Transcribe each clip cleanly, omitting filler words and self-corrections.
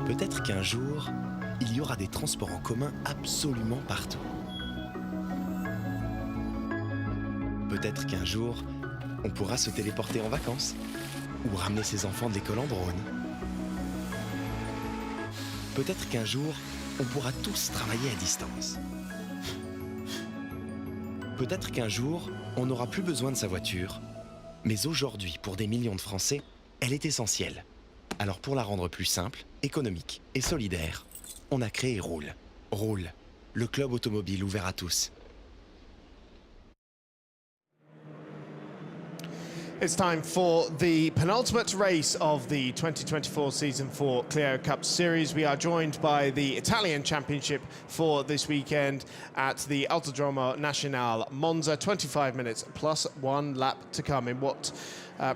Peut-être qu'un jour, il y aura des transports en commun absolument partout. Peut-être qu'un jour, on pourra se téléporter en vacances ou ramener ses enfants de l'école en drone. Peut-être qu'un jour, on pourra tous travailler à distance. Peut-être qu'un jour, on n'aura plus besoin de sa voiture. Mais aujourd'hui, pour des millions de Français, elle est essentielle. Alors pour la rendre plus simple, économique et solidaire, on a créé Roule. Roule, le club automobile ouvert à tous. It's time for the penultimate race of the 2024 season for Clio Cup Series. We are joined by the Italian Championship for this weekend at the Autodromo Nazionale Monza. 25 minutes plus 1 lap to come in what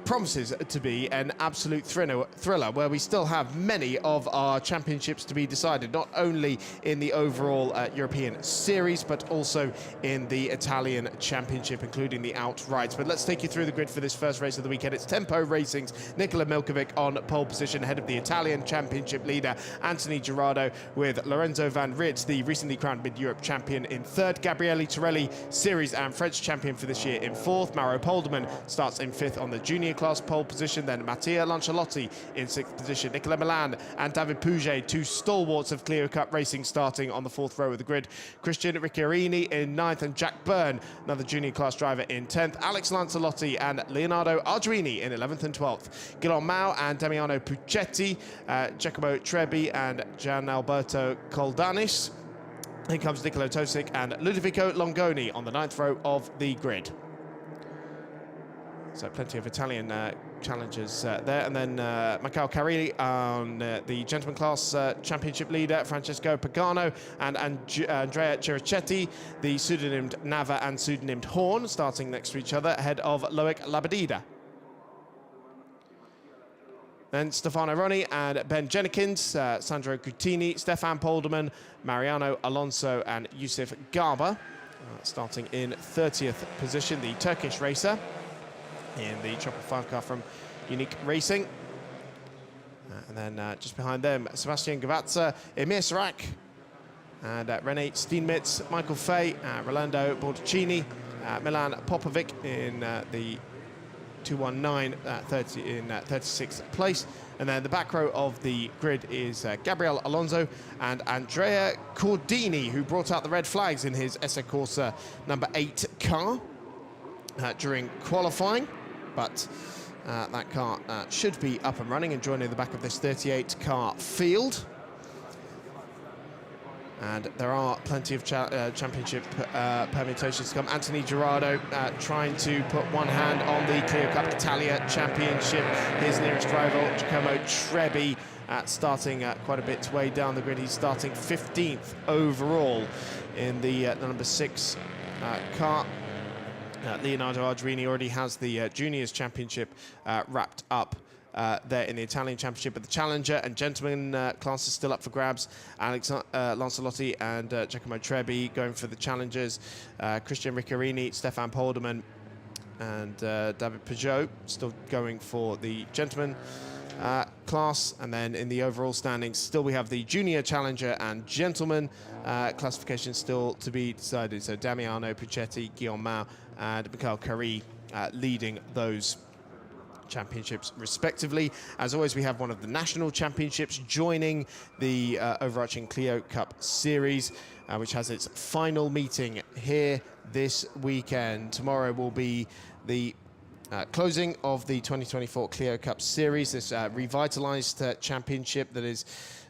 promises to be an absolute thriller where we still have many of our championships to be decided, not only in the overall European series, but also in the Italian Championship, including the outrights. But let's take you through the grid for this first race of the weekend. It's Tempo Racing's Nicola Milkovic on pole position, ahead of the Italian Championship leader, Anthony Gerardo, with Lorenzo Van Rit, the recently crowned Mid-Europe champion, in third. Gabriele Torelli, series and French champion for this year, in fourth. Mauro Polderman starts in fifth on the junior class pole position. Then Mattia Lancialotti in sixth position. Nicola Milan and David Pouget, two stalwarts of Clio Cup Racing, starting on the fourth row of the grid. Christian Ricciarini in ninth, and Jack Byrne, another junior class driver, in 10th. Alex Lancialotti and Leonardo Arduini in 11th and 12th. Guillaume Mao and Damiano Puccetti, Giacomo Trebi and Gian Alberto Coldanis. Here comes Nicolo Tosic and Ludovico Longoni on the 9th row of the grid. So plenty of Italian challengers there. And then Michael Carilli on the gentleman class championship leader, Francesco Pagano and Andrea Chirichetti, the pseudonymed Nava and pseudonymed Horn, starting next to each other, ahead of Loic Labadida. Then Stefano Roni and Ben Jenikins, Sandro Cutini, Stefan Polderman, Mariano Alonso and Yusuf Garba, starting in 30th position, the Turkish racer in the Triple 5 car from Unique Racing. And then just behind them, Sebastian Gavazza, Emir Sarak, and René Steenmitz, Michael Fay, Rolando Bordicini, Milan Popovic in the 219, 36th place. And then the back row of the grid is Gabriel Alonso and Andrea Cordini, who brought out the red flags in his Esse Corsa number 8 car during qualifying. But that car should be up and running and joining the back of this 38 car field. And there are plenty of championship permutations to come. Anthony Gerardo trying to put one hand on the Clio Cup Italia Championship. His nearest rival, Giacomo Trebi, starting quite a bit way down the grid. He's starting 15th overall in the number 6 car. Leonardo Arduini already has the Juniors Championship wrapped up there in the Italian Championship, but the Challenger and Gentleman class is still up for grabs. Alex Lancialotti and Giacomo Trebi going for the Challengers. Christian Ricciarini, Stefan Polderman and David Peugeot still going for the Gentleman class. And then in the overall standings, still we have the Junior, Challenger and Gentleman classification still to be decided. So Damiano Puccetti, Guillaume Mao and Mikhail Kari leading those championships respectively. As always, we have one of the national championships joining the overarching Clio Cup Series, which has its final meeting here this weekend. Tomorrow will be the closing of the 2024 Clio Cup Series, this revitalized championship that is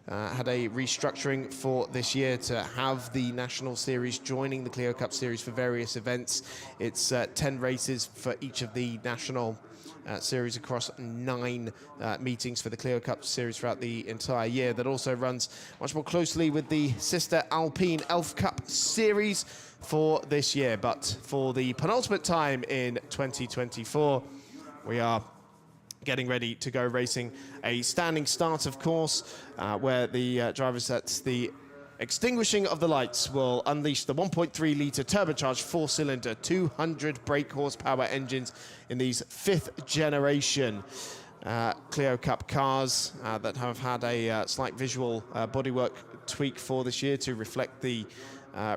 had a restructuring for this year to have the national series joining the Clio Cup Series for various events. It's 10 races for each of the national series across 9 meetings for the Clio Cup Series throughout the entire year. That also runs much more closely with the sister Alpine Elf Cup Series for this year. But for the penultimate time in 2024, we are getting ready to go racing. A standing start, of course, where the drivers at the extinguishing of the lights will unleash the 1.3-litre turbocharged 4-cylinder 200 brake horsepower engines in these 5th generation Clio Cup cars that have had a slight visual bodywork tweak for this year to reflect the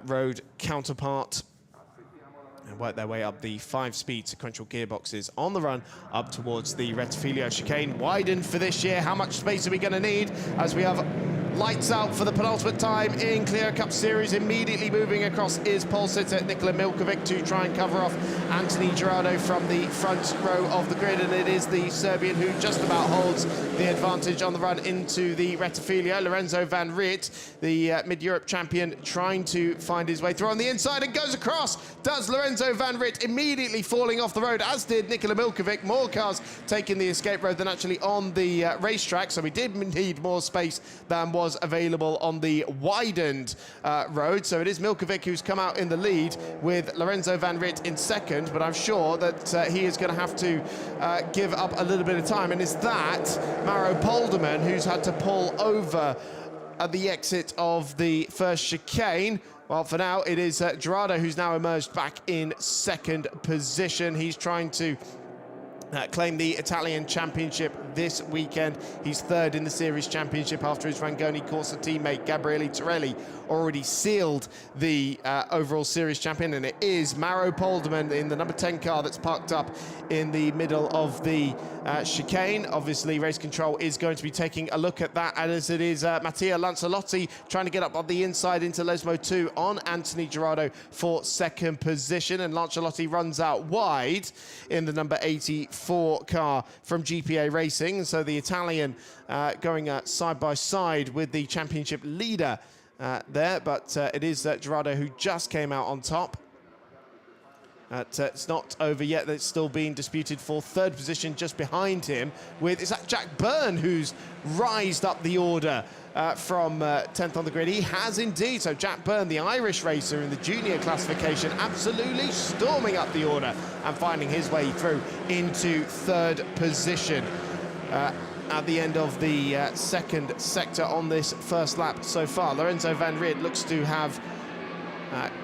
road counterpart, and work their way up the 5-speed sequential gearboxes on the run up towards the Rettifilo chicane. Widened for this year. How much space are we going to need as we have lights out for the penultimate time in Clio Cup Series? Immediately moving across is pole sitter Nikola Milkovic to try and cover off Anthony Gerardo from the front row of the grid, and it is the Serbian who just about holds the advantage on the run into the Rettifilo. Lorenzo Van Riet, the Mid-Europe champion, trying to find his way through on the inside and goes across. Does Lorenzo Van Riet, immediately falling off the road, as did Nikola Milkovic. More cars taking the escape road than actually on the racetrack, so we did need more space than was available on the widened road. So it is Milkovic who's come out in the lead with Lorenzo Van Riet in second, but I'm sure that he is going to have to give up a little bit of time, and is that Mauro Polderman, who's had to pull over at the exit of the first chicane. Well, for now, it is Gerardo who's now emerged back in second position. He's trying to claim the Italian championship this weekend. He's third in the series championship after his Rangoni Corsa teammate Gabriele Torelli already sealed the overall series champion, and it is Mauro Polderman in the number 10 car that's parked up in the middle of the chicane. Obviously, race control is going to be taking a look at that, as it is Mattia Lancelotti trying to get up on the inside into Lesmo 2 on Anthony Gerardo for second position, and Lancelotti runs out wide in the number 84 car from GPA Racing. So the Italian going side by side with the championship leader there, but it is Gerardo who just came out on top. It's not over yet. It's still being disputed for third position just behind him with, is that Jack Byrne, who's rised up the order from 10th on the grid? He has indeed. So Jack Byrne, the Irish racer in the junior classification, absolutely storming up the order and finding his way through into third position at the end of the second sector on this first lap so far. Lorenzo Van Riet looks to have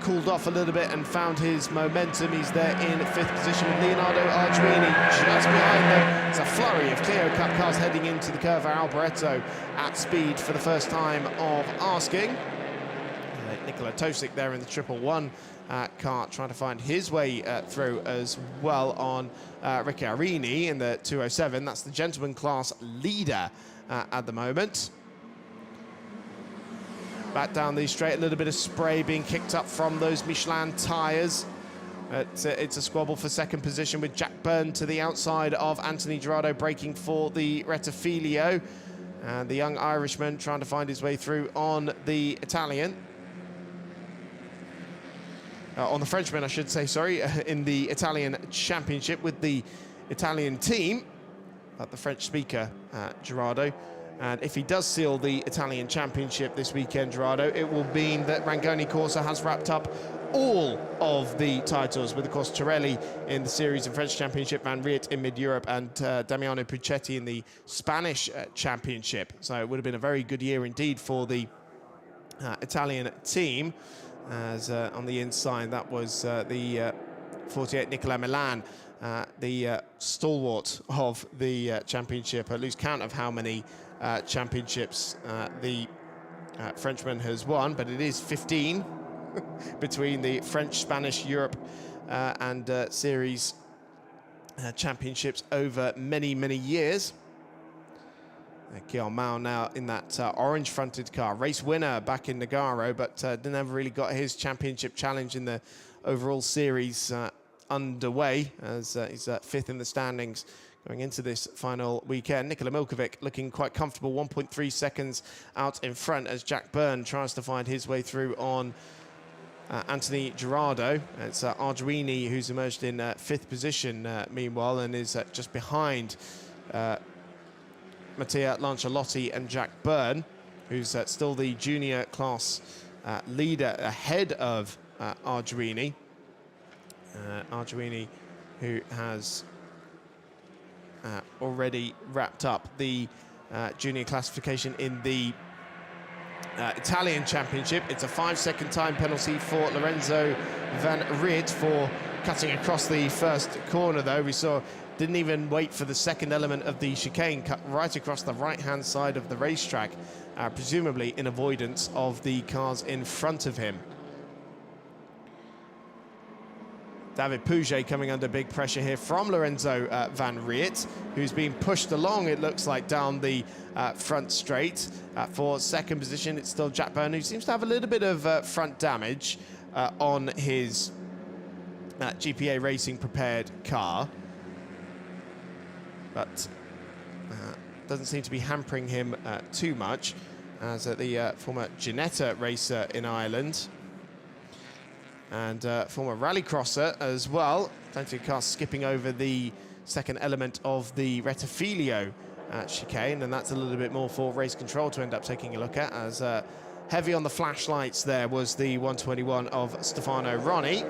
cooled off a little bit and found his momentum. He's there in fifth position with Leonardo Arduini just behind them. It's a flurry of Clio Cup cars heading into the Curva Alboreto at speed for the first time of asking. Nicola Tosic there in the 111 car trying to find his way through as well on Ricciarini in the 207. That's the gentleman class leader at the moment. Back down the straight, a little bit of spray being kicked up from those Michelin tyres. It's a squabble for second position with Jack Byrne to the outside of Anthony Gerardo, braking for the Rettifilo. And the young Irishman trying to find his way through on the Italian. On the Frenchman, I should say, sorry, in the Italian championship with the Italian team. The French speaker, Gerardo. And if he does seal the Italian championship this weekend, Gerardo, it will mean that Rangoni Corsa has wrapped up all of the titles, with, of course, Torelli in the series and French championship, Van Riet in mid-Europe, and Damiano Puccetti in the Spanish championship. So it would have been a very good year indeed for the Italian team. As on the inside, that was the 48 Nicola Milan, the stalwart of the championship. I lose count of how many championships the Frenchman has won, but it is 15 between the French, Spanish, Europe and series championships over many, many years. Guillaume Mao now in that orange-fronted car. Race winner back in Nogaro, but never really got his championship challenge in the overall series underway, as he's fifth in the standings going into this final weekend. Nikola Milkovic looking quite comfortable, 1.3 seconds out in front as Jack Byrne tries to find his way through on Anthony Gerardo. It's Arduini who's emerged in fifth position meanwhile, and is just behind Mattia Lancelotti and Jack Byrne, who's still the junior class leader ahead of Arduini. Arduini, who has already wrapped up the junior classification in the Italian championship. It's a 5-second time penalty for Lorenzo Van Riet for cutting across the first corner, though. We saw didn't even wait for the second element of the chicane, cut right across the right-hand side of the racetrack, presumably in avoidance of the cars in front of him. David Pouget coming under big pressure here from Lorenzo Van Riet, who's being pushed along, it looks like, down the front straight. For second position, it's still Jack Byrne, who seems to have a little bit of front damage on his GPA Racing prepared car. But doesn't seem to be hampering him too much, as the former Ginetta racer in Ireland and former rallycrosser as well. Plenty of cars skipping over the second element of the Rettifilio chicane, and that's a little bit more for race control to end up taking a look at, as heavy on the flashlights there was the 121 of Stefano Roni.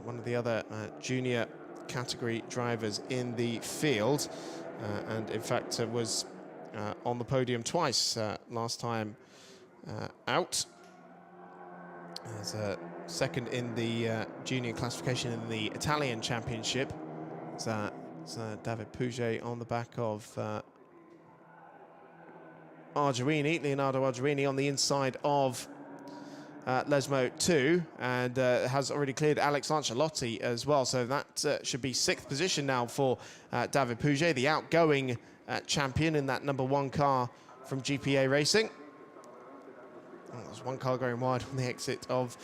One of the other junior category drivers in the field, and in fact was on the podium twice last time out, as second in the junior classification in the Italian Championship. It's David Pouget on the back of Leonardo Arduini on the inside of Lesmo 2, and has already cleared Alex Ancelotti as well. So that should be 6th position now for David Pouget, the outgoing champion in that #1 car from GPA Racing. There's one car going wide on the exit of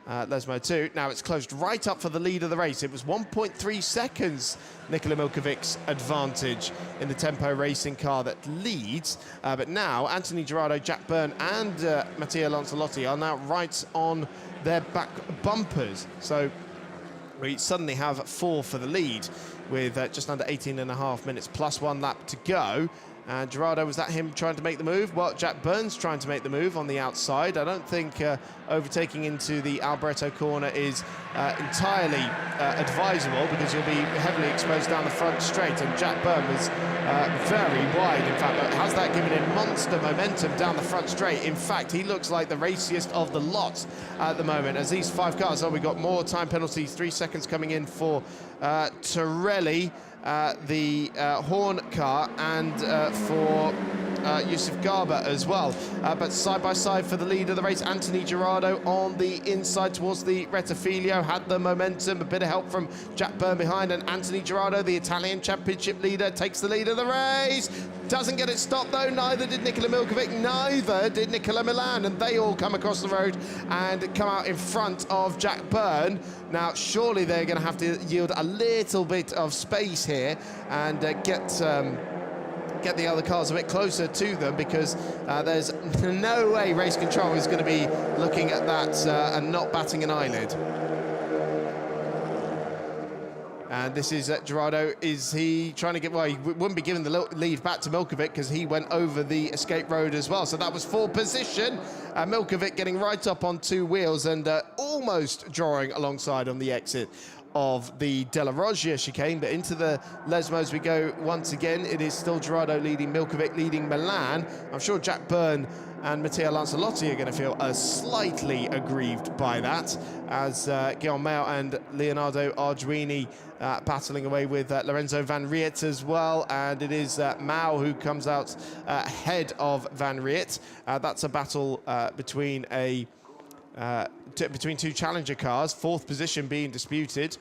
Lesmo 2. Now it's closed right up for the lead of the race. It was 1.3 seconds Nikola Milkovic's advantage in the Tempo Racing car that leads. But now Anthony Gerardo, Jack Byrne and Matteo Lancelotti are now right on their back bumpers. So we suddenly have 4 for the lead with just under 18.5 minutes plus 1 lap to go. And Gerardo, was that him trying to make the move? Well, Jack Byrne's trying to make the move on the outside. I don't think overtaking into the Alboreto corner is entirely advisable, because you'll be heavily exposed down the front straight. And Jack Byrne was very wide, in fact, but has that given him monster momentum down the front straight? In fact, he looks like the raciest of the lot at the moment, as these 5 cars, we got more time penalties, 3 seconds coming in for Torelli, the Horn car, and for Yusuf Garba as well. But side by side for the lead of the race, Anthony Gerardo on the inside towards the Rettifilio, had the momentum, a bit of help from Jack Byrne behind, and Anthony Gerardo, the Italian Championship leader, takes the lead of the race. Doesn't get it stopped though, neither did Nikola Milkovic, neither did Nicola Milan, and they all come across the road and come out in front of Jack Byrne. Now, surely they're going to have to yield a little bit of space here and get the other cars a bit closer to them, because there's no way race control is going to be looking at that and not batting an eyelid. And this is Gerardo. Is he trying to get... Well, he wouldn't be giving the lead back to Milkovic, because he went over the escape road as well. So that was 4th position. Milkovic getting right up on 2 wheels and almost drawing alongside on the exit of the Della Roggia chicane. But into the Lesmos we go once again. It is still Gerardo leading, Milkovic leading Milan. I'm sure Jack Byrne and Matteo Lancelotti are going to feel slightly aggrieved by that, as Guillaume and Leonardo Arduini battling away with Lorenzo Van Riet as well, and it is Mao who comes out ahead of Van Riet. That's a battle between 2 challenger cars, 4th position being disputed.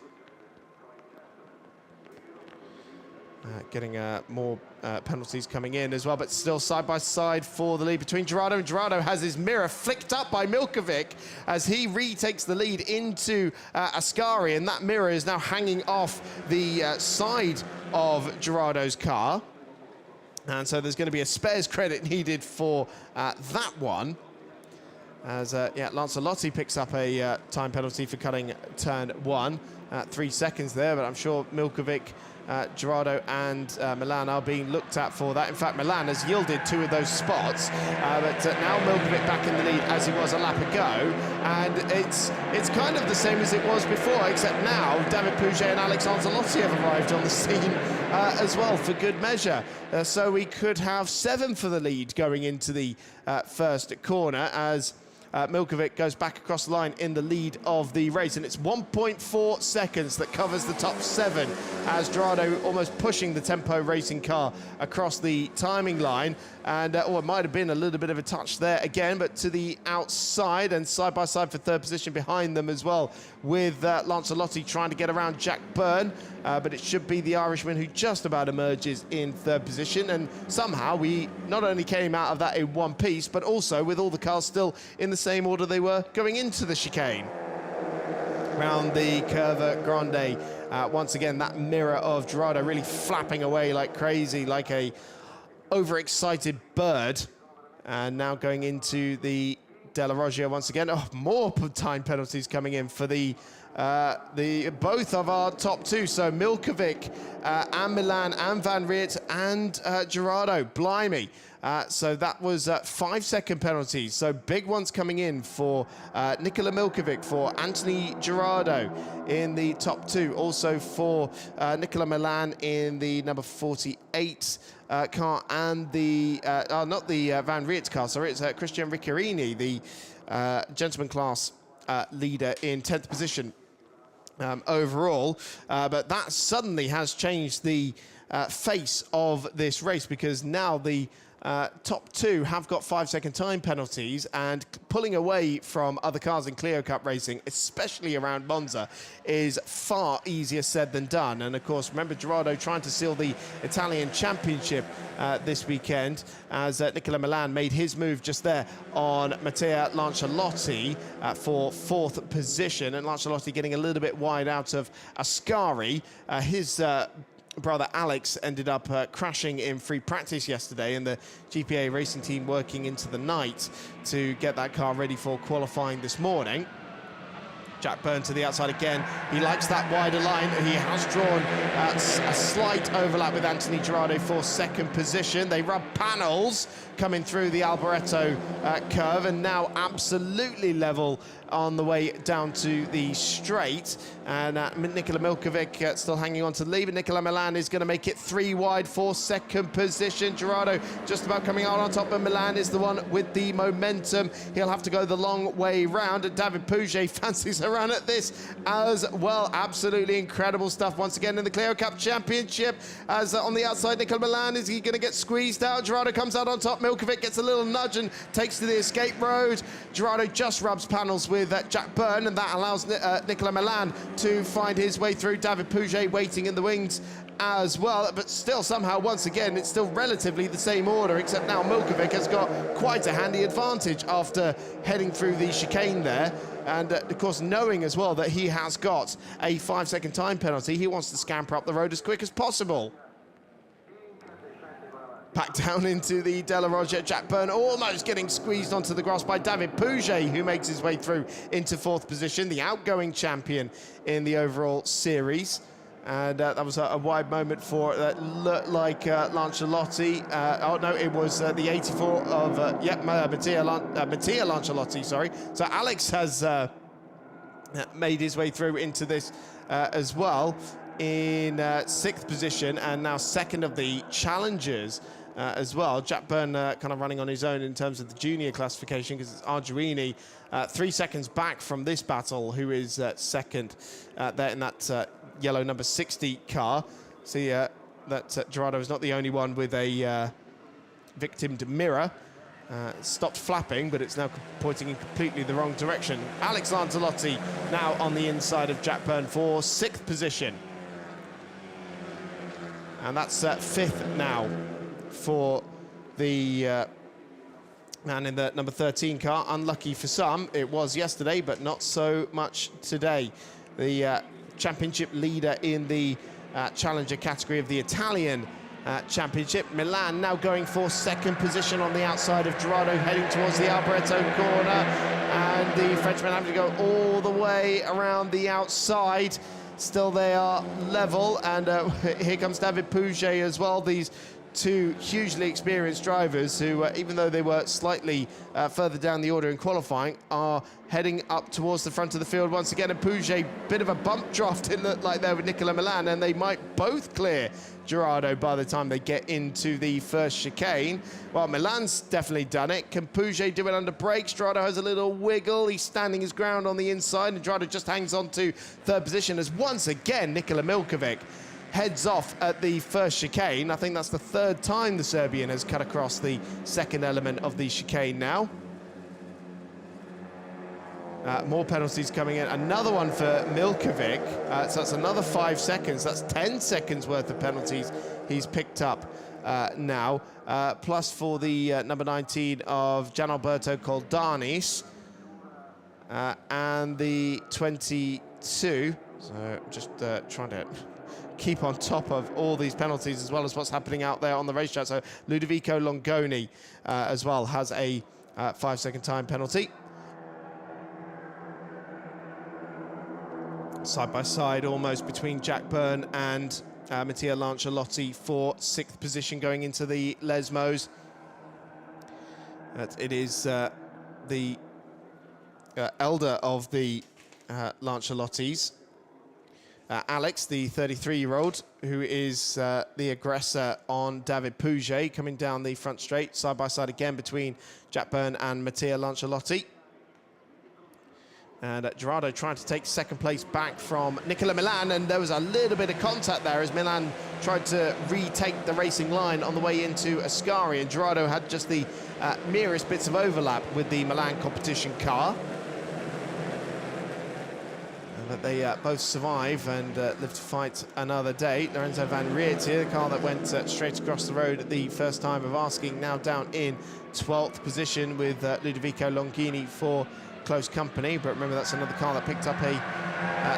Getting more penalties coming in as well, but still side by side for the lead between Gerardo, and Gerardo has his mirror flicked up by Milkovic as he retakes the lead into Ascari, and that mirror is now hanging off the side of Gerardo's car. And so there's going to be a spares credit needed for that one. As Lancelotti picks up a time penalty for cutting turn 1. 3 seconds there, but I'm sure Milkovic, Gerardo and Milan are being looked at for that. In fact, Milan has yielded 2 of those spots, but now Milkovic back in the lead as he was a lap ago, and it's kind of the same as it was before, except now David Pouget and Alex Ancelotti have arrived on the scene as well for good measure. So we could have 7 for the lead going into the first corner, as Milkovic goes back across the line in the lead of the race, and it's 1.4 seconds that covers the top 7 as Gerardo almost pushing the Tempo Racing car across the timing line. And it might have been a little bit of a touch there again, but to the outside and side by side for 3rd position behind them as well, with Lancelotti trying to get around Jack Byrne, but it should be the Irishman who just about emerges in 3rd position. And somehow we not only came out of that in one piece, but also with all the cars still in the same order they were going into the chicane. Round the Curva Grande, once again that mirror of Gerardo really flapping away like crazy, like a overexcited bird. And now going into the Della Roggia once again. Oh, more time penalties coming in for the both of our top 2. So Milkovic and Milan and Van Riet and Gerardo. Blimey. So that was 5-second penalties. So big ones coming in for Nikola Milkovic, for Anthony Gerardo in the top 2. Also for Nicola Milan in the number 48 car, and the, not the Van Riet car, sorry, it's Christian Ricciarini, the gentleman class leader in 10th position overall. But that suddenly has changed the face of this race, because now the top 2 have got 5-second time penalties, and pulling away from other cars in Clio Cup racing, especially around Monza, is far easier said than done. And of course, remember Gerardo trying to seal the Italian Championship this weekend, as Nicola Milan made his move just there on Matteo Lancialotti for 4th position, and Lancialotti getting a little bit wide out of Ascari. His brother Alex ended up crashing in free practice yesterday, and the GPA racing team working into the night to get that car ready for qualifying this morning. Jack Byrne to the outside again. He likes that wider line. He has drawn a slight overlap with Anthony Gerardo for 2nd position. They rub panels coming through the Alboreto curve, and now absolutely level on the way down to the straight. And Nikola Milkovic still hanging on to the lead, but Nicola Milan is going to make it 3 wide for 2nd position. Gerardo just about coming out on top, but Milan is the one with the momentum. He'll have to go the long way round, and David Pouget fancies a run at this as well. Absolutely incredible stuff once again in the Clio Cup Championship, as on the outside Nicola Milan, is he going to get squeezed out? Gerardo comes out on top. Milkovic gets a little nudge and takes to the escape road. Gerardo just rubs panels with Jack Byrne, and that allows Nicola Milan to find his way through. David Pouget waiting in the wings as well, but still somehow once again it's still relatively the same order, except now Milkovic has got quite a handy advantage after heading through the chicane there. And of course, knowing as well that he has got a 5-second time penalty, he wants to scamper up the road as quick as possible. Back down into the Della Roggia. Jack Byrne almost getting squeezed onto the grass by David Pouget, who makes his way through into 4th position, the outgoing champion in the overall series. And that was a wide moment for looked like Lancialotti. Oh no, it was the 84 of Matteo Lancialotti. Sorry. So Alex has made his way through into this as well in 6th position, and now 2nd of the challengers as well. Jack Byrne kind of running on his own in terms of the junior classification, because it's Arduini 3 seconds back from this battle, who is 2nd there in that yellow number 60 car. See that Gerardo is not the only one with a victimed mirror. Stopped flapping, but it's now pointing in completely the wrong direction. Alex Lancialotti now on the inside of Jack Byrne for 6th position. And that's 5th now for the man in the number 13 car. Unlucky for some, it was yesterday, but not so much today. The championship leader in the challenger category of the Italian Championship. Milan now going for 2nd position on the outside of Gerardo, heading towards the Alboreto corner, and the Frenchman having to go all the way around the outside. Still they are level, and here comes David Pouget as well. These two hugely experienced drivers who, even though they were slightly further down the order in qualifying, are heading up towards the front of the field once again. And Pouget, bit of a bump draft it looked like there with Nicola Milan, and they might both clear Gerardo by the time they get into the first chicane. Well, Milan's definitely done it. Can Pouget do it under brakes? Gerardo has a little wiggle. He's standing his ground on the inside, and Gerardo just hangs on to third position as once again Nikola Milkovic heads off at the first chicane. I think that's the third time the Serbian has cut across the second element of the chicane now. More penalties coming in. Another one for Milkovic. So that's another 5 seconds. That's 10 seconds worth of penalties he's picked up now. Plus for the number 19 of Gianalberto Coldanis. And the 22. So just trying to keep on top of all these penalties as well as what's happening out there on the racetrack. So Ludovico Longoni as well has a 5 second time penalty. Side by side almost between Jack Byrne and Mattia Lancialotti for 6th position going into the Lesmos. It is the elder of the Lancialottis, Alex, the 33-year-old, who is the aggressor on David Pouget, coming down the front straight, side by side again between Jack Byrne and Mattia Lancialotti. And Gerardo trying to take second place back from Nicola Milan, and there was a little bit of contact there as Milan tried to retake the racing line on the way into Ascari, and Gerardo had just the merest bits of overlap with the Milan competition car. But they both survive and live to fight another day. Lorenzo Van Riet here, the car that went straight across the road at the first time of asking, now down in 12th position with Ludovico Longini for close company. But remember, that's another car that picked up a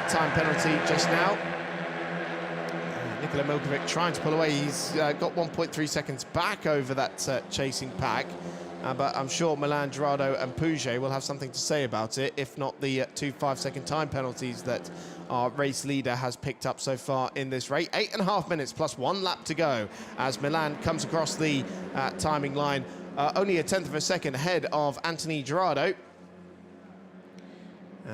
time penalty just now. Nikola Milkovic trying to pull away. He's got 1.3 seconds back over that chasing pack. But I'm sure Milan, Gerardo and Pouget will have something to say about it, if not the 2 5-second time penalties that our race leader has picked up so far in this race. 8.5 minutes plus 1 lap to go as Milan comes across the timing line, only a 1/10 of a second ahead of Anthony Gerardo.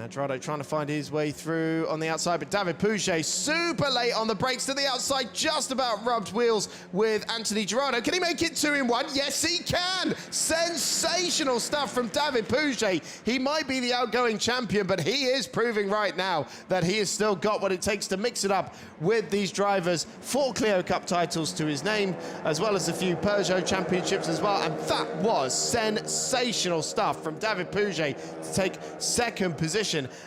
Gerardo trying to find his way through on the outside, but David Pouget super late on the brakes to the outside, just about rubbed wheels with Anthony Gerardo. Can he make it 2 in 1? Yes, he can! Sensational stuff from David Pouget. He might be the outgoing champion, but he is proving right now that he has still got what it takes to mix it up with these drivers. 4 Clio Cup titles to his name, as well as a few Peugeot championships as well, and that was sensational stuff from David Pouget to take second position,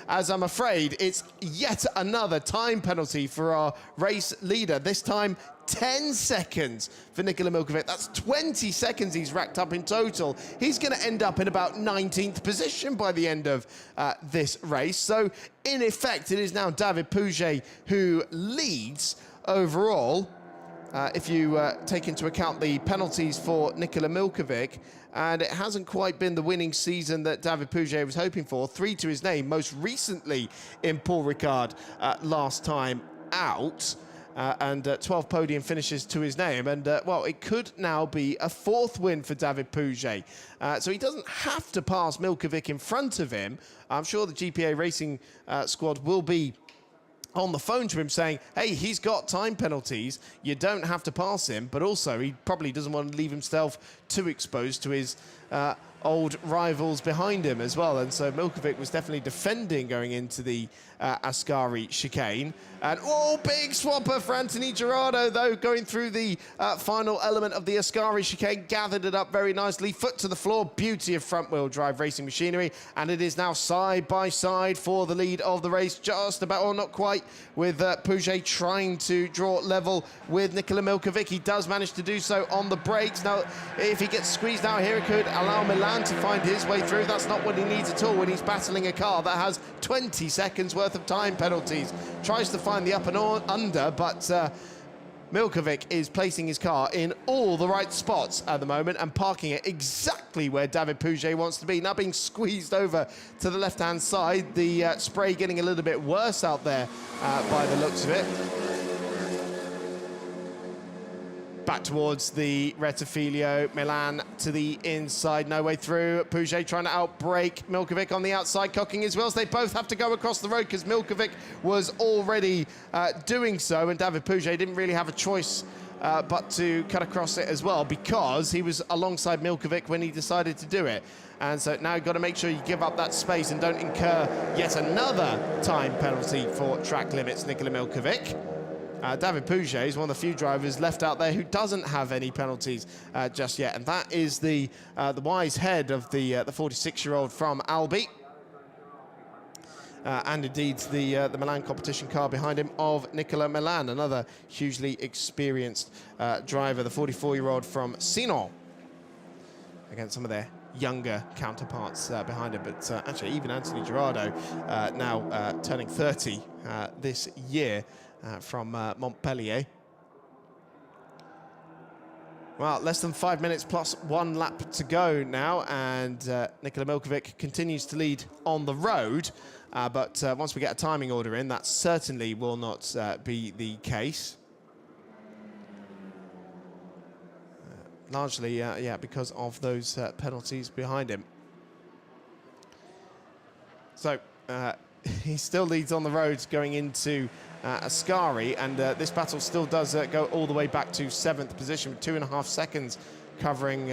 as I'm afraid it's yet another time penalty for our race leader, this time 10 seconds for Nikola Milkovic. That's 20 seconds he's racked up in total. He's going to end up in about 19th position by the end of this race. So in effect, it is now David Pouget who leads overall, if you take into account the penalties for Nikola Milkovic. And it hasn't quite been the winning season that David Pouget was hoping for. 3 to his name, most recently in Paul Ricard last time out. And 12 podium finishes to his name. And, well, it could now be a 4th win for David Pouget. So he doesn't have to pass Milkovic in front of him. I'm sure the GPA Racing squad will be on the phone to him saying, hey, he's got time penalties, you don't have to pass him, but also he probably doesn't want to leave himself too exposed to his old rivals behind him as well. And so Milkovic was definitely defending going into the Ascari chicane. And, oh, big swapper for Anthony Gerardo, though, going through the final element of the Ascari chicane, gathered it up very nicely, foot to the floor, beauty of front-wheel drive racing machinery, and it is now side by side for the lead of the race, just about, or not quite, with Pouget trying to draw level with Nikola Milkovic. He does manage to do so on the brakes. Now, if he gets squeezed out here, it could allow Milan to find his way through. That's not what he needs at all when he's battling a car that has 20 seconds worth of time penalties. Tries to find the up and under, but Milkovic is placing his car in all the right spots at the moment and parking it exactly where David Pouget wants to be. Now being squeezed over to the left-hand side, the spray getting a little bit worse out there by the looks of it. back towards the Retifilio. Milan to the inside, no way through. Pouget trying to outbrake Milkovic on the outside, cocking his wheels. They both have to go across the road because Milkovic was already doing so, and David Pouget didn't really have a choice but to cut across it as well, because he was alongside Milkovic when he decided to do it. And so now you've got to make sure you give up that space and don't incur yet another time penalty for track limits, Nikola Milkovic. David Pouget is one of the few drivers left out there who doesn't have any penalties just yet, and that is the wise head of the 46-year-old from Albi. And indeed the Milan competition car behind him of Nicola Milan, another hugely experienced driver, the 44-year-old from Sinon, against some of their younger counterparts behind him. But actually, even Anthony Gerardo, now turning 30 this year, from Montpellier. Well, less than 5 minutes plus 1 lap to go now, and Nikola Milkovic continues to lead on the road. But once we get a timing order in, that certainly will not be the case. Largely, yeah, because of those penalties behind him. So he still leads on the road going into Ascari, and this battle still does go all the way back to 7th position, with 2.5 seconds covering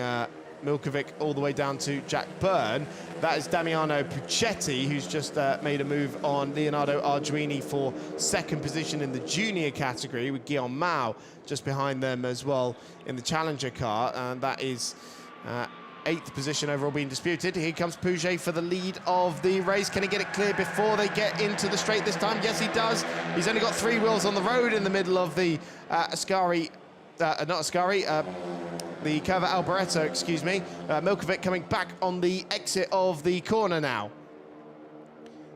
Milkovic all the way down to Jack Byrne. That is Damiano Puccetti, who's just made a move on Leonardo Arduini for 2nd position in the junior category, with Guillaume Mao just behind them as well in the Challenger car, and that is 8th position overall being disputed. Here comes Pouget for the lead of the race. Can he get it clear before they get into the straight this time? Yes, he does. He's only got 3 wheels on the road in the middle of the Ascari, not Ascari, the Curva Alboreto, excuse me. Milkovic coming back on the exit of the corner now.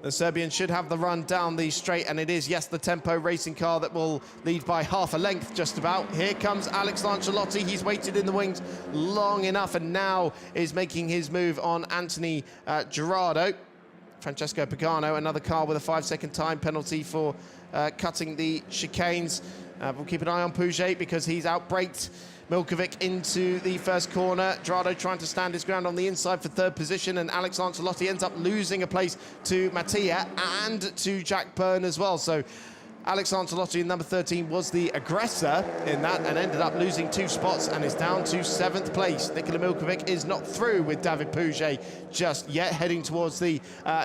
The Serbian should have the run down the straight, and it is, yes, the Tempo racing car that will lead by half a length just about. Here comes Alex Lanciolotti. He's waited in the wings long enough and now is making his move on Anthony Gerardo. Francesco Pagano, another car with a 5-second time penalty for cutting the chicanes. We'll keep an eye on Pouget because he's outbraked Milkovic into the first corner. Gerardo trying to stand his ground on the inside for 3rd position, and Alex Lanciolotti ends up losing a place to Mattia and to Jack Byrne as well. So Alex Lanciolotti in number 13 was the aggressor in that and ended up losing 2 spots and is down to 7th place. Nikola Milkovic is not through with David Pouget just yet, heading towards the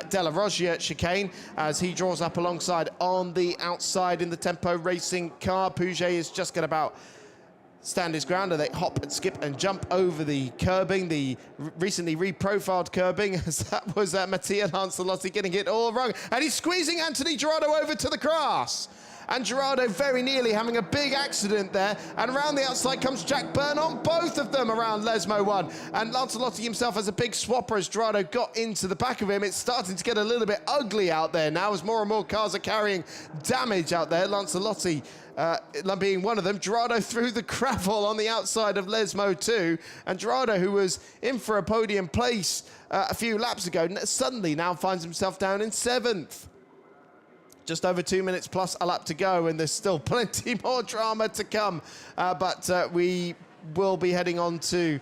Della Roggia chicane as he draws up alongside on the outside in the Tempo racing car. Pouget is just going about stand his ground, and they hop and skip and jump over the curbing, the recently reprofiled curbing, as that was Mattia Lanciolotti getting it all wrong. And he's squeezing Anthony Gerardo over to the grass. And Gerardo very nearly having a big accident there. And around the outside comes Jack Byrne on both of them around Lesmo 1. And Lanciolotti himself has a big swapper as Gerardo got into the back of him. It's starting to get a little bit ugly out there now as more and more cars are carrying damage out there. Lanciolotti being one of them. Gerardo through the gravel on the outside of Lesmo 2. And Gerardo, who was in for a podium place a few laps ago, suddenly now finds himself down in 7th. Just over 2 minutes plus a lap to go, and there's still plenty more drama to come. But we will be heading on to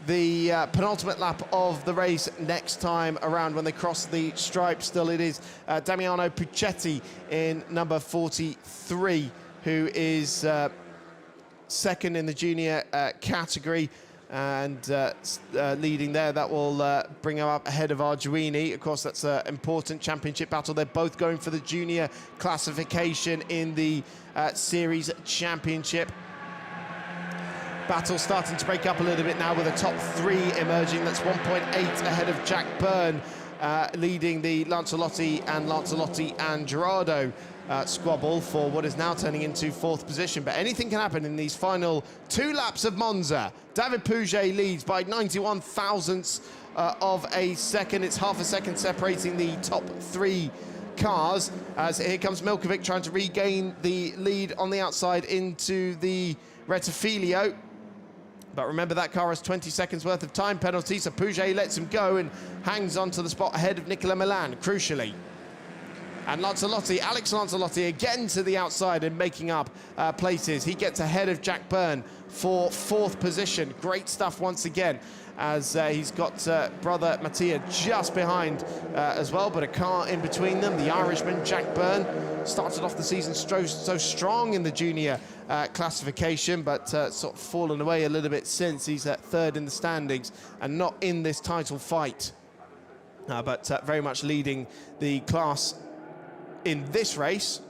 the penultimate lap of the race next time around when they cross the stripe. Still, it is Damiano Puccetti in number 43, who is 2nd in the junior category. And leading there, that will bring him up ahead of Arduini. Of course, that's an important championship battle. They're both going for the junior classification in the series championship. Battle starting to break up a little bit now with a top 3 emerging. That's 1.8 ahead of Jack Byrne, leading the Lanciolotti and Gerardo squabble for what is now turning into 4th position. But anything can happen in these final 2 laps of Monza. David Pouget leads by 91 thousandths of a second. It's half a second separating the top 3 cars. As here comes Milkovic trying to regain the lead on the outside into the Retifilio. But remember, that car has 20 seconds worth of time penalty, so Pouget lets him go and hangs on to the spot ahead of Nicola Milan, crucially. And Lancelotti, Alex Lancelotti, again to the outside and making up places. He gets ahead of Jack Byrne for 4th position. Great stuff once again, as he's got brother Mattia just behind as well, but a car in between them. The Irishman, Jack Byrne, started off the season so strong in the junior classification, but sort of fallen away a little bit since. He's at 3rd in the standings and not in this title fight, but very much leading the class in this race.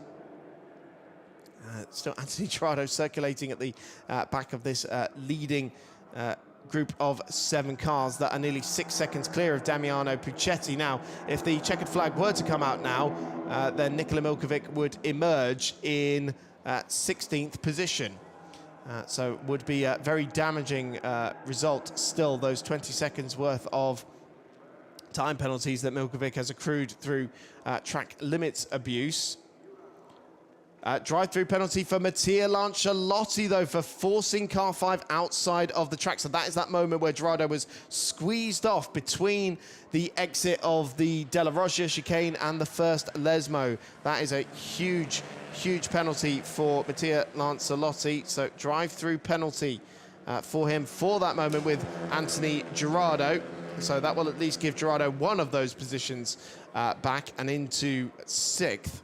Still Anthony Girardo circulating at the back of this leading group of 7 cars that are nearly 6 seconds clear of Damiano Puccetti. Now, if the checkered flag were to come out now, then Nikola Milkovic would emerge in 16th position. So would be a very damaging result still, those 20 seconds worth of time penalties that Milkovic has accrued through track limits abuse. Drive-through penalty for Mattia Lancelotti, though, for forcing car 5 outside of the track. So that is that moment where Girardo was squeezed off between the exit of the Della Roggia chicane and the first Lesmo. That is a huge, huge penalty for Mattia Lancelotti. So drive-through penalty for him for that moment with Anthony Girardo. So that will at least give Girardo one of those positions back and into 6th.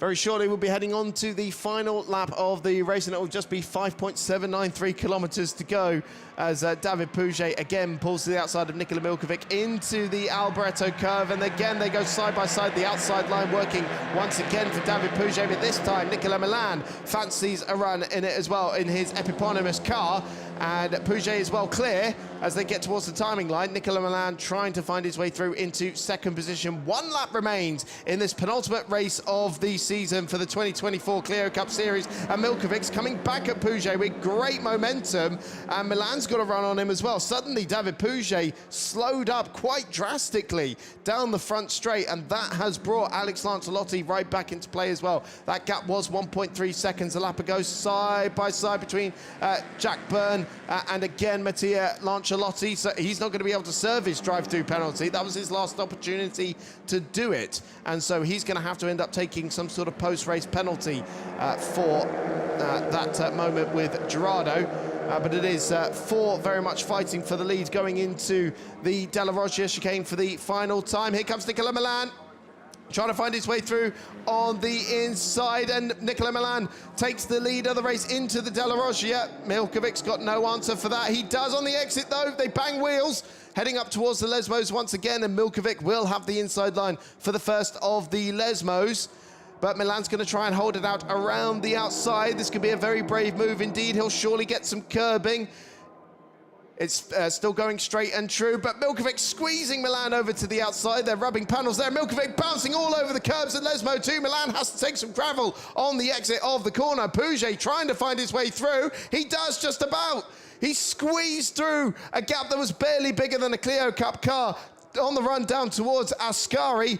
Very shortly, we'll be heading on to the final lap of the race, and it will just be 5.793 kilometers to go as David Pouget again pulls to the outside of Nikola Milkovic into the Alboreto curve, and again they go side by side, the outside line working once again for David Pouget, but this time Nicola Milan fancies a run in it as well in his eponymous car, and Pouget is well clear as they get towards the timing line. Nicola Milan trying to find his way through into 2nd position. 1 lap remains in this penultimate race of the season for the 2024 Clio Cup Series, and Milkovic's coming back at Pouget with great momentum, and Milan's got a run on him as well. Suddenly David Pouget slowed up quite drastically down the front straight, and that has brought Alex Lancelotti right back into play as well. That gap was 1.3 seconds a lap ago, side by side between Jack Byrne and again Mattia Lancelotti. So he's not going to be able to serve his drive-through penalty. That was his last opportunity to do it, and so he's going to have to end up taking some sort of post-race penalty for that moment with Girardo. But it is 4 very much fighting for the lead going into the Della Roggia chicane for the final time. Here comes Nicola Milan, trying to find his way through on the inside, and Nicola Milan takes the lead of the race into the Della Roggia. Milkovic's got no answer for that. He does on the exit, though. They bang wheels, heading up towards the Lesmos once again, and Milkovic will have the inside line for the first of the Lesmos. But Milan's going to try and hold it out around the outside. This could be a very brave move indeed. He'll surely get some curbing. It's still going straight and true, but Milkovic squeezing Milan over to the outside. They're rubbing panels there. Milkovic bouncing all over the curbs at Lesmo too. Milan has to take some gravel on the exit of the corner. Pouget trying to find his way through. He does just about. He squeezed through a gap that was barely bigger than a Clio Cup car on the run down towards Ascari.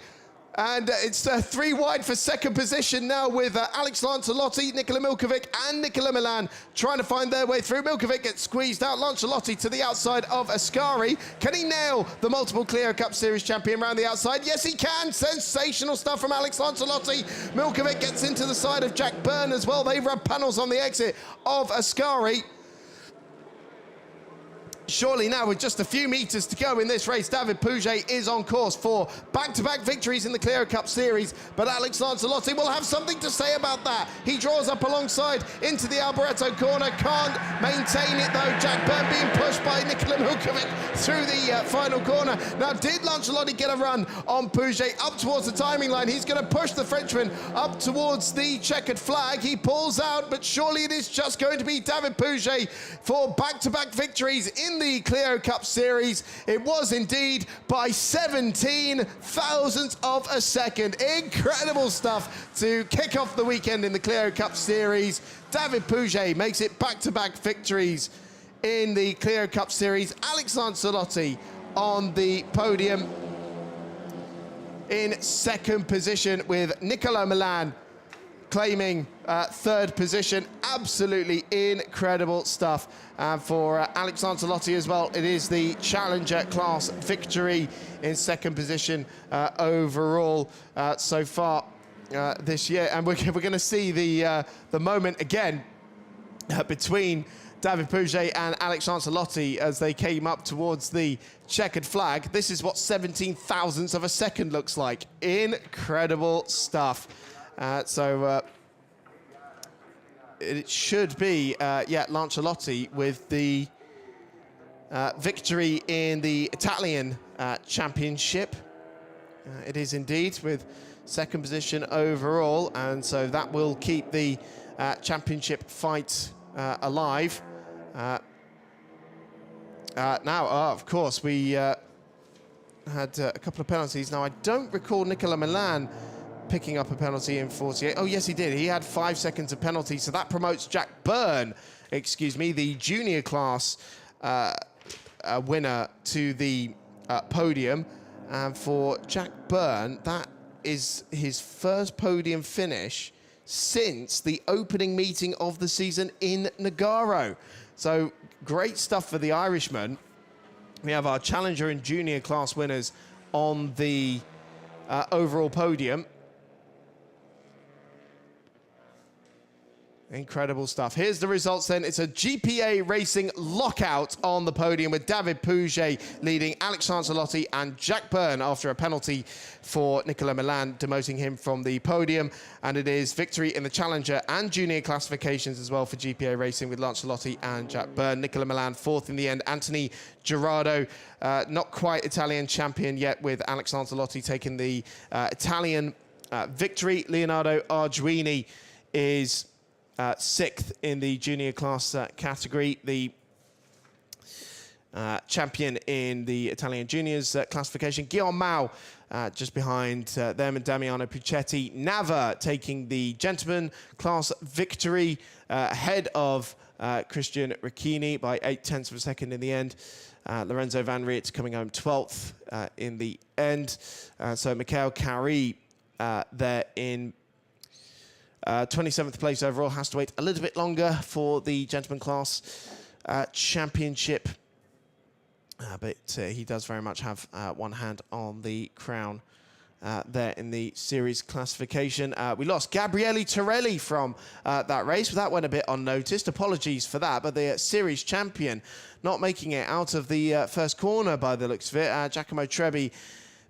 And it's 3 wide for 2nd position now with Alex Lancelotti, Nikola Milkovic and Nicola Milan trying to find their way through. Milkovic gets squeezed out. Lancelotti to the outside of Ascari. Can he nail the multiple Clio Cup Series champion around the outside? Yes, he can. Sensational stuff from Alex Lancelotti. Milkovic gets into the side of Jack Byrne as well. They rub panels on the exit of Ascari. Surely now, with just a few meters to go in this race, David Pouget is on course for back-to-back victories in the Clio Cup Series, but Alex Lancelotti will have something to say about that. He draws up alongside into the Alboreto corner, can't maintain it though. Jack Byrne being pushed by Nikola Milkovic through the final corner. Now, did Lancelotti get a run on Pouget up towards the timing line? He's going to push the Frenchman up towards the checkered flag. He pulls out, but surely it is just going to be David Pouget for back-to-back victories in the Clio Cup Series. It was indeed by 17 thousandths of a second. Incredible stuff to kick off the weekend in the Clio Cup Series. David Pouget makes it back-to-back victories in the Clio Cup Series. Alex Lancelotti on the podium in 2nd position with Nicola Milan claiming third position. Absolutely incredible stuff. And for Alex Ancelotti as well, it is the Challenger class victory in second position overall so far this year. And we're going to see the moment again between David Pouget and Alex Ancelotti as they came up towards the checkered flag. This is what 17 thousandths of a second looks like. Incredible stuff. It should be, Lancelotti with the victory in the Italian championship. It is indeed, with second position overall, and so that will keep the championship fight alive. Now, of course, we had a couple of penalties. Now, I don't recall Nicola Milan picking up a penalty in 48. Oh, yes, he did. He had 5 seconds of penalty, so that promotes Jack Byrne, the junior class winner, to the podium. And for Jack Byrne, that is his first podium finish since the opening meeting of the season in Nogaro. So great stuff for the Irishman. We have our Challenger and Junior class winners on the overall podium. Incredible stuff. Here's the results then. It's a GPA Racing lockout on the podium with David Pouget leading Alex Ancelotti and Jack Byrne after a penalty for Nicola Milan, demoting him from the podium. And it is victory in the Challenger and Junior classifications as well for GPA Racing with Lancelotti and Jack Byrne. Nicola Milan fourth in the end. Anthony Gerardo, not quite Italian champion yet, with Alex Ancelotti taking the Italian victory. Leonardo Arduini is sixth in the junior class category, the champion in the Italian juniors classification. Guillaume Mao just behind them, and Damiano Puccetti. Nava taking the gentleman class victory ahead of Christian Ricchini by 0.8 of a second in the end. Lorenzo Van Riet coming home 12th in the end. So Mikhail Carey there in 27th place overall, has to wait a little bit longer for the gentleman class championship. But he does very much have one hand on the crown there in the series classification. We lost Gabriele Torelli from that race, but that went a bit unnoticed. Apologies for that, but the series champion not making it out of the first corner by the looks of it. Giacomo Trebbi,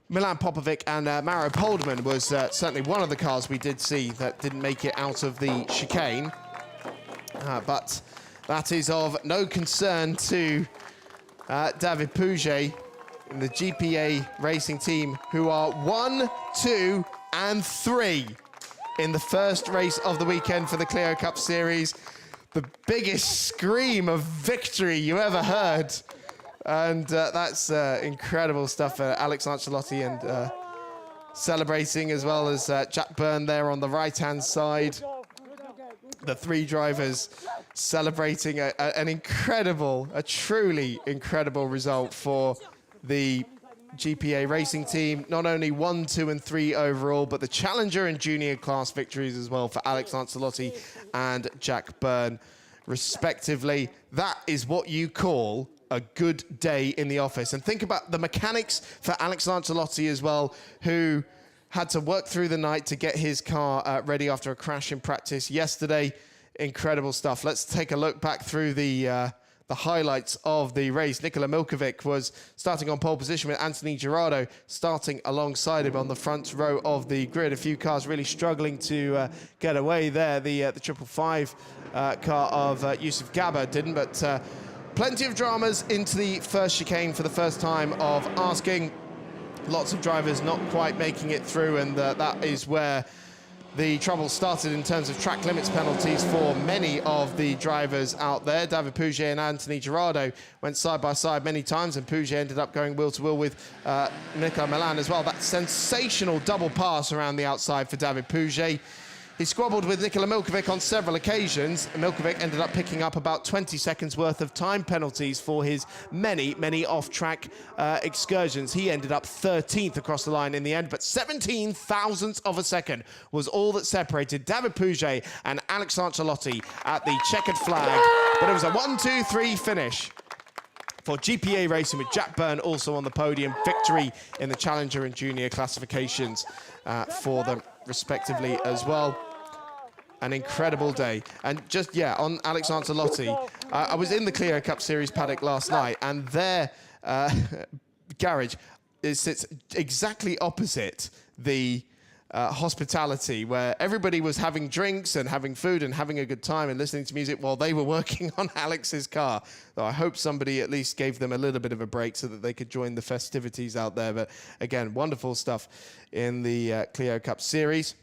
Milan Popovic and Mauro Polderman was certainly one of the cars we did see that didn't make it out of the chicane. But that is of no concern to David Pouget in the GPA Racing team, who are 1, 2 and 3 in the first race of the weekend for the Clio Cup Series. The biggest scream of victory you ever heard. And that's incredible stuff for Alex Ancelotti, and celebrating as well as Jack Byrne there on the right-hand side. The three drivers celebrating a truly incredible result for the GPA Racing team. Not only 1, 2 and 3 overall, but the Challenger and Junior class victories as well for Alex Ancelotti and Jack Byrne, respectively. That is what you call a good day in the office. And think about the mechanics for Alex Ancelotti as well, who had to work through the night to get his car ready after a crash in practice yesterday. Incredible stuff. Let's take a look back through the highlights of the race. Nikola Milkovic was starting on pole position with Anthony Gerardo starting alongside him on the front row of the grid. A few cars really struggling to get away there. The 555 car of Yusuf Gaba didn't, but plenty of dramas into the first chicane for the first time of asking. Lots of drivers not quite making it through, and that is where the trouble started in terms of track limits penalties for many of the drivers out there. David Pouget and Anthony Gerardo went side by side many times, and Pouget ended up going wheel to wheel with Nicola Milan as well. That sensational double pass around the outside for David Pouget. He squabbled with Nikola Milkovic on several occasions. Milkovic ended up picking up about 20 seconds worth of time penalties for his many off-track excursions. He ended up 13th across the line in the end, but 17 thousandths of a second was all that separated David Pouget and Alex Ancelotti at the checkered flag. But it was a 1-2-3 finish for GPA Racing, with Jack Byrne also on the podium. Victory in the Challenger and Junior classifications for them respectively as well. An incredible day. And just, yeah, on Alex Ancelotti, I was in the Clio Cup Series paddock last night, and their garage sits exactly opposite the hospitality, where everybody was having drinks and having food and having a good time and listening to music while they were working on Alex's car. So I hope somebody at least gave them a little bit of a break so that they could join the festivities out there. But again, wonderful stuff in the Clio Cup Series.